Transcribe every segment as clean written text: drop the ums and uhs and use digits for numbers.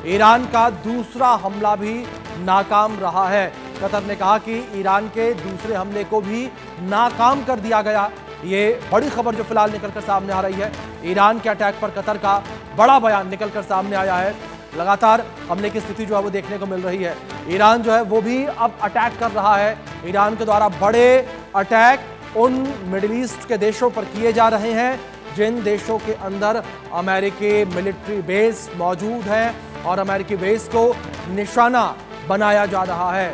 Iran का दूसरा हमला भी नाकाम रहा है। कतर ने कहा कि ईरान के दूसरे हमले को भी नाकाम कर दिया गया। ये बड़ी खबर जो फिलहाल निकलकर सामने आ रही है। ईरान के अटैक पर कतर का बड़ा बयान निकलकर सामने आया है। लगातार हमले की स्थिति जो है वो देखने को मिल रही है। ईरान जो है वो भी अब अटैक कर रहा है। ईरान के द्वारा बड़े अटैक उन मिडिल ईस्ट के देशों पर किए जा रहे हैं जिन देशों के अंदर अमेरिकी मिलिट्री बेस मौजूद है और अमेरिकी बेस को निशाना बनाया जा रहा है।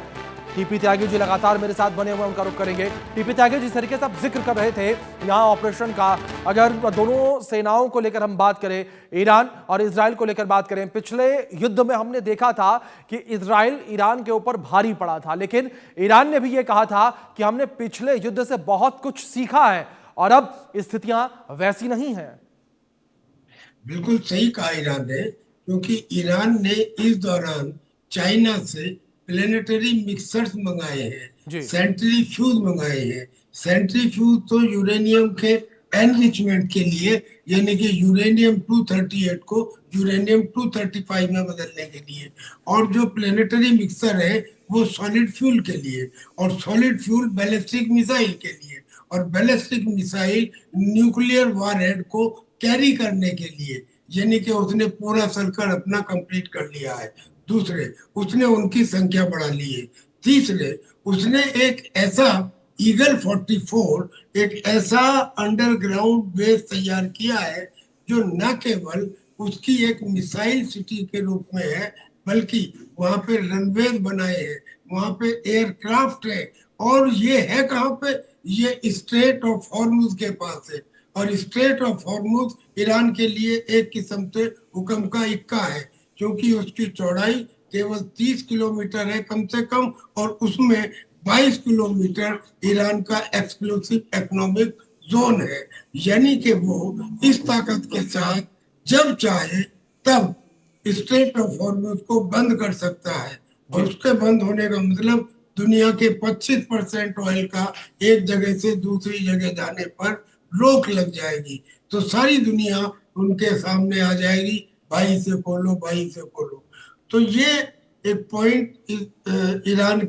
टीपी त्यागी जी लगातार मेरे साथ बने हुए, उनका रुख करेंगे। टीपी त्यागी जिस तरीके से आप जिक्र कर रहे थे यहाँ ऑपरेशन का, अगर दोनों सेनाओं को लेकर हम बात करें, ईरान और इजराइल को लेकर बात करें, पिछले युद्ध में हमने देखा था कि इजराइल ईरान के ऊपर भारी पड़ा था, लेकिन ईरान ने भी ये कहा था कि हमने पिछले युद्ध से बहुत कुछ सीखा है और अब स्थितियां वैसी नहीं है। बिल्कुल सही कहा ईरान ने, क्योंकि ईरान ने इस दौरान चाइना से प्लेनेटरी मिक्सर्स मंगाए हैं, सेंट्रीफ्यूज मंगाए हैं। सेंट्रीफ्यूज तो यूरेनियम के एनरिचमेंट के लिए, यानी कि यूरेनियम 238 को यूरेनियम 235 में बदलने के लिए, और जो प्लेनेटरी मिक्सर है वो सॉलिड फ्यूल के लिए, और सॉलिड फ्यूल बैलिस्टिक मिसाइल के लिए, और बैलिस्टिक मिसाइल न्यूक्लियर वॉरहेड को कैरी करने के लिए, यानी कि उसने पूरा सर्कल अपना कंप्लीट कर लिया है। दूसरे, उसने उनकी संख्या बढ़ा ली है। तीसरे, उसने एक ऐसा ईगल 44, एक ऐसा अंडरग्राउंड बेस तैयार किया है जो न केवल उसकी एक मिसाइल सिटी के रूप में है, बल्कि वहां पे रनवे बनाए हैं, वहां पे एयरक्राफ्ट है, और ये है कहाँ पे? ये स्ट्रेट ऑफ हॉर्मुज के पास है। और स्ट्रेट ऑफ हॉर्मुज ईरान के लिए एक किस्म से हुक्म का इक्का है, क्योंकि उसकी चौड़ाई केवल 30 किलोमीटर है कम से कम, और उसमें 22 किलोमीटर ईरान का एक्सक्लूसिव इकोनॉमिक जोन है। यानी कि वो इस ताकत के साथ जब चाहे तब स्ट्रेट ऑफ हॉर्मुज को बंद कर सकता है, और उसके बंद होने का मतलब दुनिया के 25% ऑयल का एक जगह से दूसरी जगह जाने पर रोक लग जाएगी। तो सारी दुनिया उनके सामने आ जाएगी, भाई से बोलो, भाई से बोलो। तो ये एक पॉइंट ईरान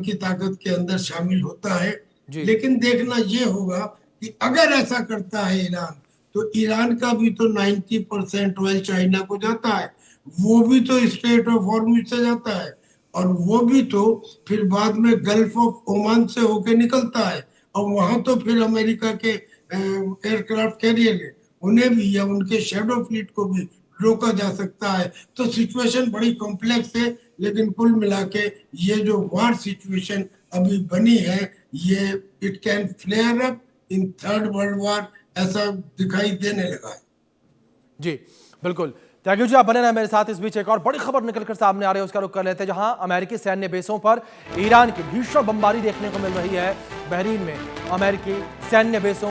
की ताकत के अंदर शामिल होता है। लेकिन देखना ये होगा कि अगर ऐसा करता है ईरान, तो ईरान का भी तो 90% ऑयल चाइना को जाता है, वो भी तो स्ट्रेट ऑफ हॉर्मुज से जाता है, और वो भी तो फिर बाद में गल्फ ऑफ ओमान से होके निकलता है, और वहां तो फिर अमेरिका के एयरक्राफ्ट कैरियर है, उन्हें भी या उनके शैडो फ्लीट को भी रोका जा सकता है। तो सिचुएशन बड़ी कॉम्प्लेक्स है, लेकिन कुल मिला के ये जो वार सिचुएशन अभी बनी है, ये it can flare up in third world war, ऐसा दिखाई देने लगा है। जी बिल्कुल, त्यागी जी आप बने रहे मेरे साथ। इस बीच एक और बड़ी खबर निकलकर सामने आ रही है, उसका रुख कर लेते हैं, जहां अमेरिकी सैन्य बेसों पर ईरान की भीषण बमबारी देखने को मिल रही है। बहरीन में अमेरिकी सैन्य बेसों